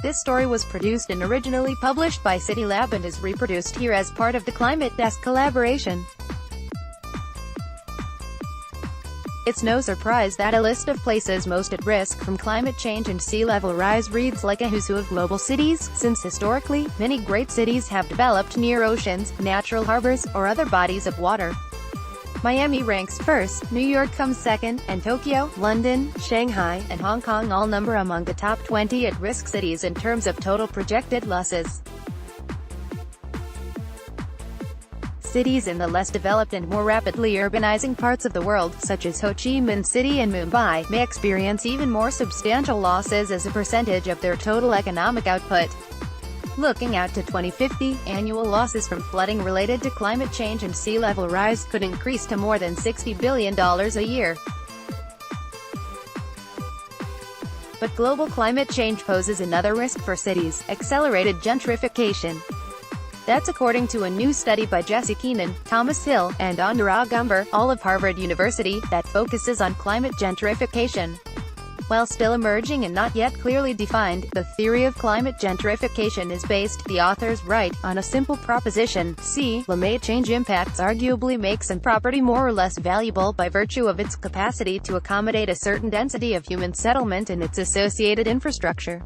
This story was produced and originally published by CityLab and is reproduced here as part of the Climate Desk collaboration. It's no surprise that a list of places most at risk from climate change and sea level rise reads like a who's who of global cities, since historically, many great cities have developed near oceans, natural harbors, or other bodies of water. Miami ranks first, New York comes second, and Tokyo, London, Shanghai, and Hong Kong all number among the top 20 at-risk cities in terms of total projected losses. Cities in the less developed and more rapidly urbanizing parts of the world, such as Ho Chi Minh City and Mumbai, may experience even more substantial losses as a percentage of their total economic output. Looking out to 2050, annual losses from flooding related to climate change and sea level rise could increase to more than $60 billion a year. But global climate change poses another risk for cities: accelerated gentrification. That's according to a new study by Jesse Keenan, Thomas Hill, and Anurag Umber, all of Harvard University, that focuses on climate gentrification. While still emerging and not yet clearly defined, the theory of climate gentrification is based, the authors write, on a simple proposition: climate change impacts arguably make some property more or less valuable by virtue of its capacity to accommodate a certain density of human settlement and its associated infrastructure.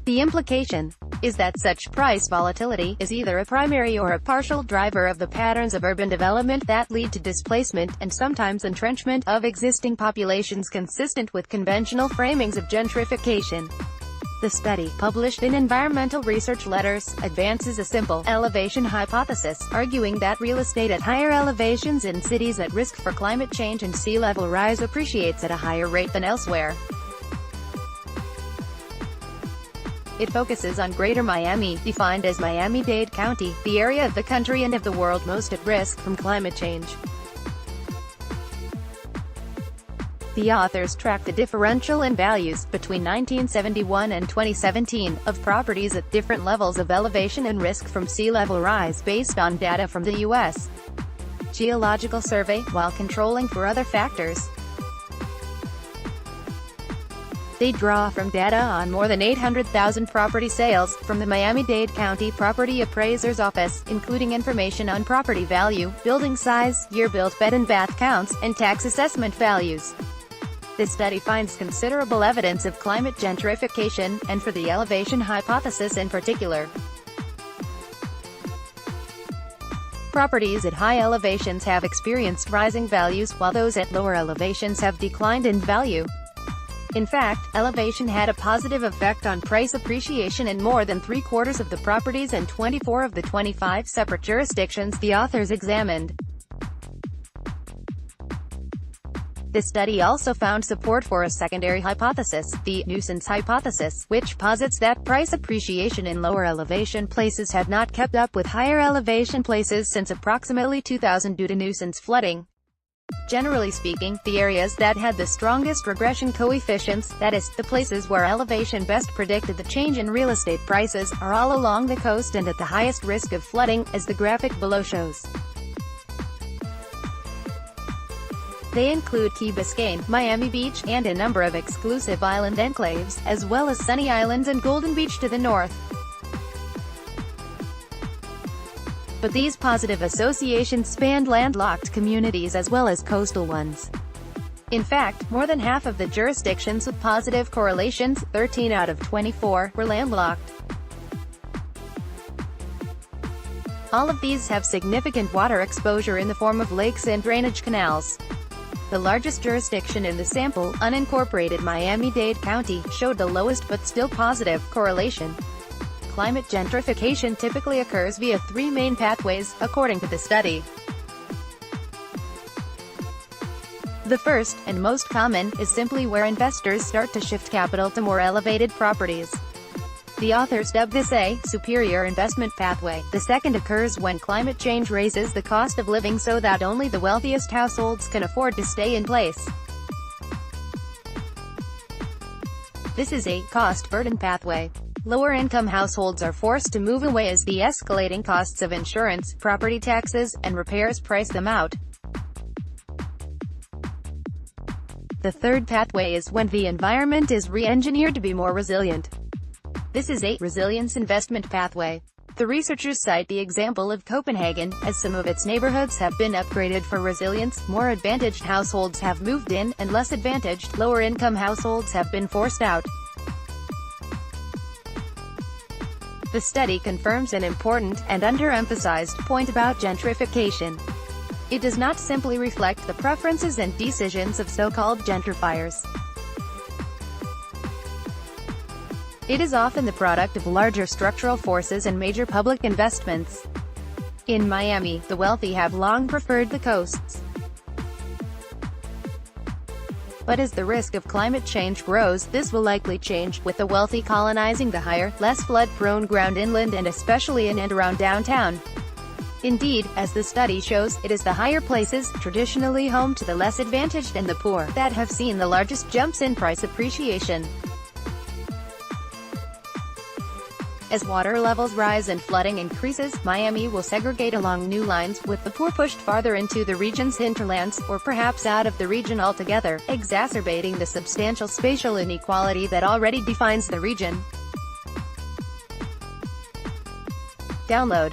The implication is that such price volatility is either a primary or a partial driver of the patterns of urban development that lead to displacement, and sometimes entrenchment, of existing populations consistent with conventional framings of gentrification. The study, published in Environmental Research Letters, advances a simple elevation hypothesis, arguing that real estate at higher elevations in cities at risk for climate change and sea level rise appreciates at a higher rate than elsewhere. It focuses on Greater Miami, defined as Miami-Dade County, the area of the country and of the world most at risk from climate change. The authors track the differential in values, between 1971 and 2017, of properties at different levels of elevation and risk from sea level rise based on data from the U.S. Geological Survey, while controlling for other factors. They draw from data on more than 800,000 property sales, from the Miami-Dade County Property Appraiser's Office, including information on property value, building size, year-built bed and bath counts, and tax assessment values. This study finds considerable evidence of climate gentrification, and for the elevation hypothesis in particular. Properties at high elevations have experienced rising values, while those at lower elevations have declined in value. In fact, elevation had a positive effect on price appreciation in more than 3/4 of the properties and 24 of the 25 separate jurisdictions the authors examined. The study also found support for a secondary hypothesis, the nuisance hypothesis, which posits that price appreciation in lower elevation places had not kept up with higher elevation places since approximately 2000 due to nuisance flooding. Generally speaking, the areas that had the strongest regression coefficients, that is, the places where elevation best predicted the change in real estate prices, are all along the coast and at the highest risk of flooding, as the graphic below shows. They include Key Biscayne, Miami Beach, and a number of exclusive island enclaves, as well as Sunny Islands and Golden Beach to the north. But these positive associations spanned landlocked communities as well as coastal ones. In fact, more than half of the jurisdictions with positive correlations, 13 out of 24, were landlocked. All of these have significant water exposure in the form of lakes and drainage canals. The largest jurisdiction in the sample, unincorporated Miami-Dade County, showed the lowest but still positive correlation. Climate gentrification typically occurs via three main pathways, according to the study. The first, and most common, is simply where investors start to shift capital to more elevated properties. The authors dub this a superior investment pathway. The second occurs when climate change raises the cost of living so that only the wealthiest households can afford to stay in place. This is a cost burden pathway. Lower-income households are forced to move away as the escalating costs of insurance, property taxes, and repairs price them out. The third pathway is when the environment is re-engineered to be more resilient. This is a resilience investment pathway. The researchers cite the example of Copenhagen, as some of its neighborhoods have been upgraded for resilience, more advantaged households have moved in, and less advantaged, lower-income households have been forced out. The study confirms an important, and underemphasized, point about gentrification. It does not simply reflect the preferences and decisions of so-called gentrifiers. It is often the product of larger structural forces and major public investments. In Miami, the wealthy have long preferred the coasts. But as the risk of climate change grows, this will likely change, with the wealthy colonizing the higher, less flood-prone ground inland and especially in and around downtown. Indeed, as the study shows, it is the higher places, traditionally home to the less advantaged and the poor, that have seen the largest jumps in price appreciation. As water levels rise and flooding increases, Miami will segregate along new lines, with the poor pushed farther into the region's hinterlands, or perhaps out of the region altogether, exacerbating the substantial spatial inequality that already defines the region. Download